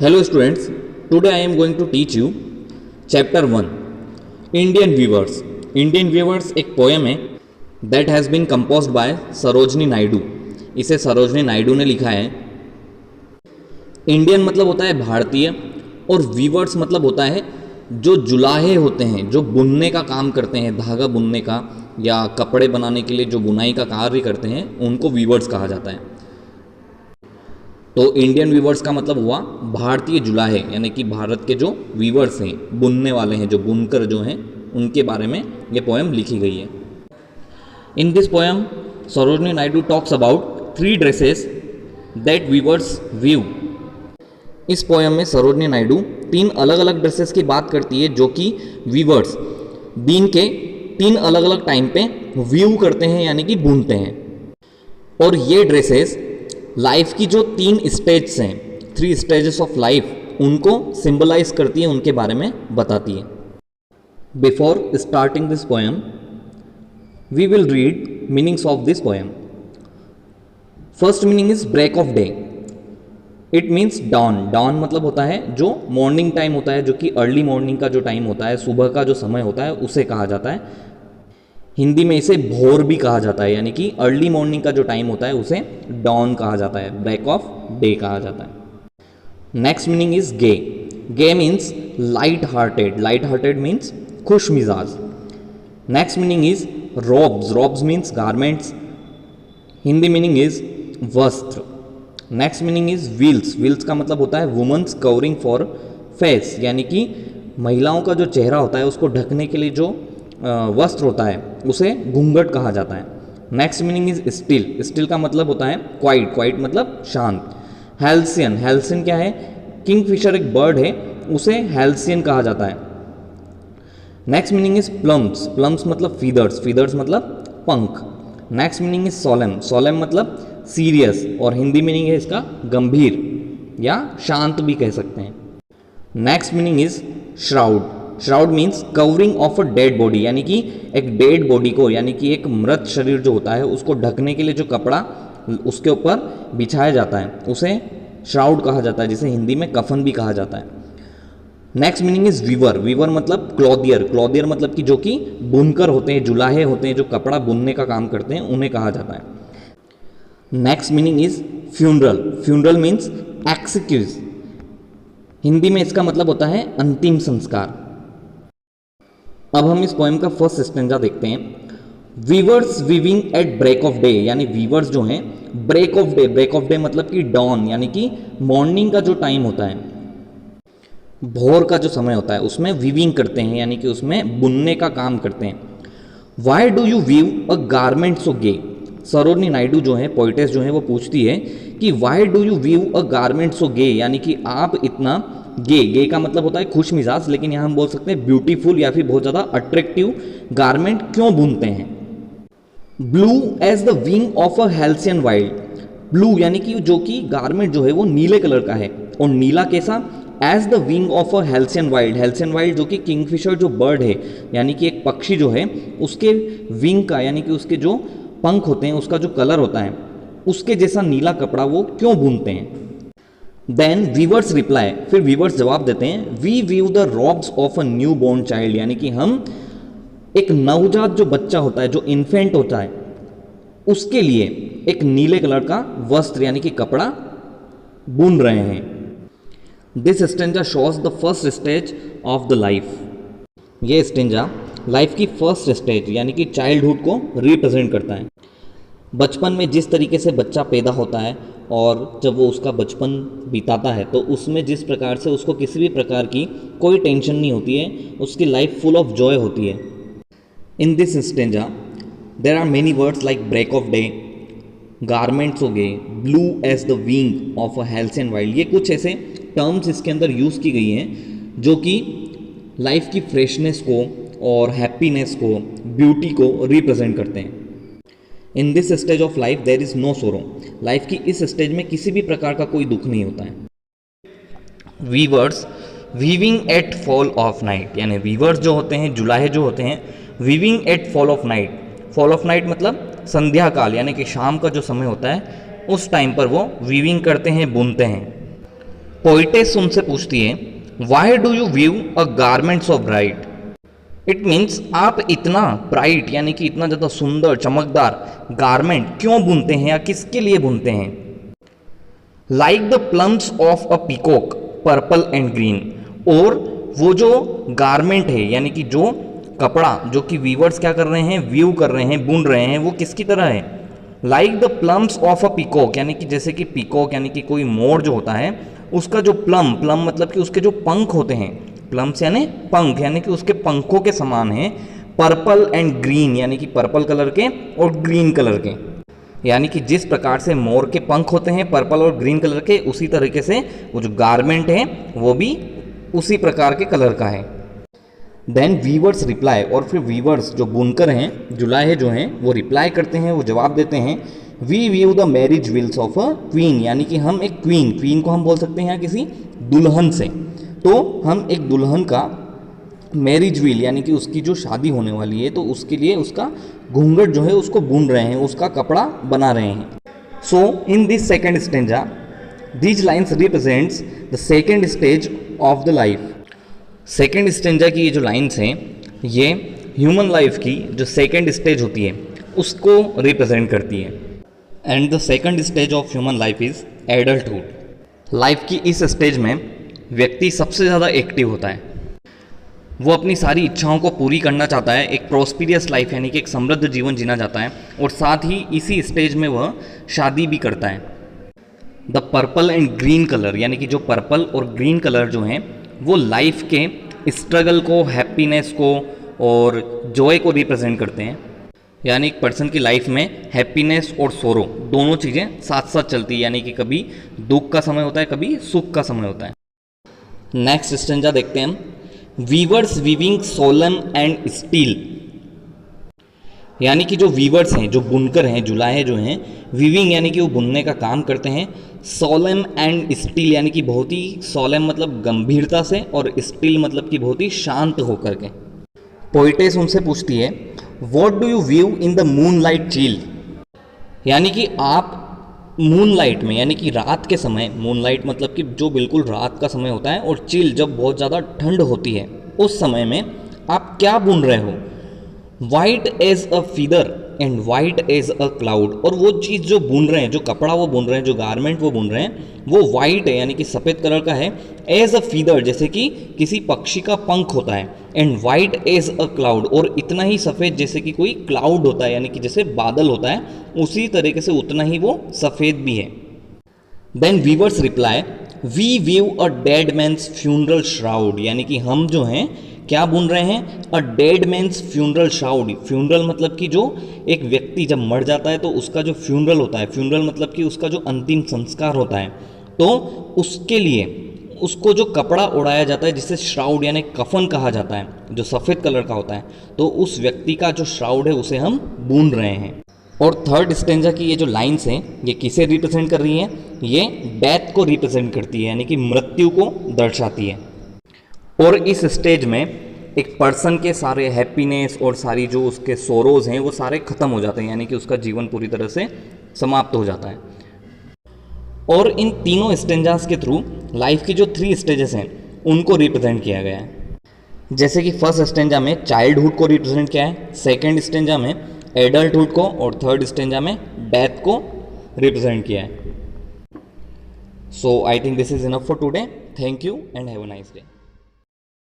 Hello students, today I am going to teach you chapter 1 Indian Weavers. Indian Weavers एक poem है that has been composed by Sarojini Naidu. इसे सरोजनी नायडू ने लिखा है. Indian मतलब होता है भारतीय और वीवर्स मतलब होता है जो जुलाहे होते हैं, जो बुनने का काम करते हैं, धागा बुनने का या कपड़े बनाने के लिए जो बुनाई का कार्य करते हैं उनको वीवर्स कहा जाता है. तो इंडियन वीवर्स का मतलब हुआ भारतीय जुलाहे, यानी कि भारत के जो वीवर्स हैं, बुनने वाले हैं, जो बुनकर जो हैं, उनके बारे में ये पोएम लिखी गई है. In this poem Sarojini Naidu talks about 3 dresses that weavers weave. इस पोएम में सरोजनी नायडू 3 अलग अलग ड्रेसेस की बात करती है जो कि वीवर्स दिन के 3 अलग अलग टाइम पे वीव करते हैं, यानी कि बुनते हैं. और ये ड्रेसेस लाइफ की जो 3 स्टेज हैं, 3 स्टेजेस ऑफ लाइफ, उनको सिंबलाइज करती है, उनके बारे में बताती है. Before starting this poem we will read meanings of this poem. First meaning is break of day. It means dawn. Dawn मतलब होता है जो मॉर्निंग टाइम होता है, जो कि अर्ली मॉर्निंग का जो टाइम होता है, सुबह का जो समय होता है, उसे कहा जाता है. हिंदी में इसे भोर भी कहा जाता है, यानी कि अर्ली मॉर्निंग का जो टाइम होता है उसे डॉन कहा जाता है, ब्रेक ऑफ डे कहा जाता है. Next meaning is gay. Gay means light hearted. Light hearted means खुश मिजाज. Next meaning is robes. Robes means garments. Hindi meaning is वस्त्र. Next meaning is wheels. Wheels का मतलब होता है वुमेन्स कवरिंग फॉर फेस, यानी कि महिलाओं का जो चेहरा होता है उसको ढकने के लिए जो वस्त्र होता है उसे घूंघट कहा जाता है. Next meaning is still. Still का मतलब होता है क्वाइट. क्वाइट मतलब शांत. हेल्सियन. हेल्सियन क्या है? किंगफिशर एक बर्ड है, उसे हेल्सियन कहा जाता है. Next meaning is plums. Plums मतलब फीदर्स. फीदर्स मतलब पंख. Next meaning is solemn. Solemn मतलब सीरियस, और हिंदी मीनिंग है इसका गंभीर या शांत भी कह सकते हैं. Next meaning is shroud. Shroud means covering of a dead body, यानी कि एक डेड बॉडी को, यानी कि एक मृत शरीर जो होता है उसको ढकने के लिए जो कपड़ा उसके ऊपर बिछाया जाता है उसे श्राउड कहा जाता है, जिसे हिंदी में कफन भी कहा जाता है. Next meaning is weaver. Weaver मतलब क्लॉथियर. क्लॉथियर मतलब कि जो कि बुनकर होते हैं, जुलाहे होते हैं, जो कपड़ा बुनने का काम करते हैं, उन्हें कहा जाता है. Next meaning is funeral. Funeral means excuse. Hindi में इसका मतलब होता है अंतिम संस्कार. अब हम इस पोएम का फर्स्ट स्टेंजा देखते हैं. Weavers weaving at break of day, यानी वीवर्स जो हैं break of day. Break of day मतलब कि डॉन, यानी कि मॉर्निंग का जो टाइम होता है, भोर का जो समय होता है, उसमें वीविंग करते हैं, यानी कि उसमें बुनने का काम करते हैं. Why do you weave a garment so gay. Sarojini Naidu जो है, पोइटेस जो है, वो पूछती है कि why do you weave a garment so gay, यानी कि आप इतना गे. गे का मतलब होता है खुश मिजाज, लेकिन यहाँ हम बोल सकते हैं ब्यूटीफुल या फिर बहुत ज़्यादा अट्रैक्टिव गारमेंट क्यों बुनते हैं. Blue as the wing of a halcyon wild. Blue यानी कि जो कि गारमेंट जो है वो नीले कलर का है, और नीला कैसा? As the wing of a halcyon wild. Halcyon wild जो कि किंगफिशर जो बर्ड है, यानी कि एक पक्षी जो है, उसके विंग का, यानी कि उसके जो पंख होते हैं, उसका जो कलर होता है, उसके जैसा नीला कपड़ा वो क्यों बुनते हैं. Then weavers reply. फिर वीवर्स जवाब देते हैं, we weave the robes of a new born child, यानी कि हम एक नवजात जो बच्चा होता है, जो इन्फेंट होता है, उसके लिए एक नीले कलर का वस्त्र यानी कि कपड़ा बुन रहे हैं. This stanza shows the first stage of the life. ये स्टेंजा लाइफ की फर्स्ट स्टेज यानी कि चाइल्डहुड को रिप्रेजेंट करता है. बचपन में जिस तरीके से बच्चा पैदा होता है और जब वो उसका बचपन बिताता है, तो उसमें जिस प्रकार से उसको किसी भी प्रकार की कोई टेंशन नहीं होती है, उसकी लाइफ फुल ऑफ जॉय होती है. In this stanza there are many words like break of day, garments हो गए, blue as the wing of a halcyon wild. ये कुछ ऐसे टर्म्स इसके अंदर यूज़ की गई हैं जो कि लाइफ की फ्रेशनेस को और हैप्पीनेस को, ब्यूटी को रिप्रेजेंट करते हैं. In this stage of life there is no sorrow. Life की इस स्टेज में किसी भी प्रकार का कोई दुख नहीं होता है. Weavers weaving at fall of night, यानी वीवर्स जो होते हैं, जुलाहे जो होते हैं, weaving at fall of night. Fall of night मतलब संध्या काल, यानी कि शाम का जो समय होता है, उस टाइम पर वो वीविंग करते हैं, बुनते हैं. पोइटेस उनसे पूछती है, Y do you view a garments of bright. It means आप इतना ब्राइट यानी कि इतना ज़्यादा सुंदर चमकदार गारमेंट क्यों बुनते हैं या किसके लिए बुनते हैं। Like the plums of a peacock purple and green. और वो जो गारमेंट है यानी कि जो कपड़ा जो कि वीवर्स क्या कर रहे हैं, व्यू कर रहे हैं, बुन रहे हैं, वो किसकी तरह है। Like the plums of a peacock यानी कि जैसे कि पीकॉक यानी कि कोई मोर जो होता है उसका जो प्लम मतलब कि उसके जो पंख होते हैं, प्लम्स यानी पंख यानी कि उसके पंखों के समान है, पर्पल एंड ग्रीन यानी कि पर्पल कलर के और ग्रीन कलर के। यानी कि जिस प्रकार से मोर के पंख होते हैं पर्पल और ग्रीन कलर के, उसी तरीके से वो जो गारमेंट है वो भी उसी प्रकार के कलर का है। देन वीवर्स रिप्लाई, और फिर वीवर्स जो बुनकर हैं, जुलाहे जो हैं, वो रिप्लाई करते हैं, वो जवाब देते हैं, we weave the marriage veils of a queen. यानी कि हम एक क्वीन को हम बोल सकते हैं किसी दुल्हन से, तो हम एक दुल्हन का मैरिज विल यानी कि उसकी जो शादी होने वाली है तो उसके लिए उसका घूंघट जो है उसको बुन रहे हैं, उसका कपड़ा बना रहे हैं। So in this second stanza these lines represents the second stage of the life. Second stanza की ये जो लाइन्स हैं ये ह्यूमन लाइफ की जो सेकेंड स्टेज होती है उसको रिप्रेजेंट करती है। And the second stage of human life is adulthood. Life की इस स्टेज में व्यक्ति सबसे ज़्यादा एक्टिव होता है, वो अपनी सारी इच्छाओं को पूरी करना चाहता है, एक प्रोस्पिरियस लाइफ यानी कि एक समृद्ध जीवन जीना चाहता है, और साथ ही इसी स्टेज में वह शादी भी करता है। The purple and green colour यानी कि जो पर्पल और ग्रीन कलर जो हैं वो लाइफ के स्ट्रगल को, हैप्पीनेस को और जॉय को रिप्रेजेंट करते हैं। यानी एक पर्सन की लाइफ में हैप्पीनेस और सोरो दोनों चीज़ें साथ साथ चलती है, यानी कि कभी दुख का समय होता है, कभी सुख का समय होता है। नेक्स्ट स्टेंजा देखते हैं हम, वीवर्स वीविंग सोलम एंड स्टील। यानी कि जो वीवर्स हैं, जो बुनकर हैं, जुलाहे जो हैं, वीविंग यानी कि वो बुनने का काम करते हैं, सोलम एंड स्टील यानी कि बहुत ही सोलम मतलब गंभीरता से और स्टील मतलब कि बहुत ही शांत होकर के। पोइटेस उनसे पूछती है, what do you view in the moon light chill. यानी कि आप मून लाइट में यानी कि रात के समय, मून लाइट मतलब कि जो बिल्कुल रात का समय होता है, और चिल जब बहुत ज़्यादा ठंड होती है उस समय में आप क्या बुन रहे हो। White as a feather and white as a cloud. और वो चीज़ जो बुन रहे हैं, जो कपड़ा वो बुन रहे हैं, जो गारमेंट वो बुन रहे हैं, वो वाइट है यानी कि सफ़ेद कलर का है, एज अ फीदर जैसे कि किसी पक्षी का पंख होता है, and white as a cloud और इतना ही सफ़ेद जैसे कि कोई क्लाउड होता है यानी कि जैसे बादल होता है, उसी तरीके से उतना ही वो सफ़ेद भी है। Then weavers reply, we weave a dead man's funeral shroud. यानी कि हम जो हैं क्या बुन रहे हैं, a dead man's funeral shroud. Funeral मतलब कि जो एक व्यक्ति जब मर जाता है तो उसका जो फ्यूनरल होता है, फ्यूनरल मतलब कि उसका जो अंतिम संस्कार होता है, तो उसके लिए उसको जो कपड़ा उड़ाया जाता है जिसे श्राउड यानी कफन कहा जाता है, जो सफ़ेद कलर का होता है, तो उस व्यक्ति का जो श्राउड है उसे हम बुन रहे हैं। और थर्ड स्टेंजा की ये जो लाइन्स हैं ये किसे रिप्रेजेंट कर रही हैं, ये डेथ को रिप्रेजेंट करती है यानी कि मृत्यु को दर्शाती है। और इस स्टेज में एक पर्सन के सारे हैप्पीनेस और सारी जो उसके सोरोज हैं वो सारे ख़त्म हो जाते हैं, यानी कि उसका जीवन पूरी तरह से समाप्त हो जाता है। और इन तीनों स्टेंजास के थ्रू लाइफ की जो 3 स्टेजेस हैं उनको रिप्रेजेंट किया गया है। जैसे कि फर्स्ट स्टेंजा में चाइल्डहुड को रिप्रेजेंट किया है, सेकेंड स्टेंजा में एडल्टहुड को, और थर्ड स्टेंजा में डेथ को रिप्रेजेंट किया है। So I think this is enough for today. Thank you and have a nice day.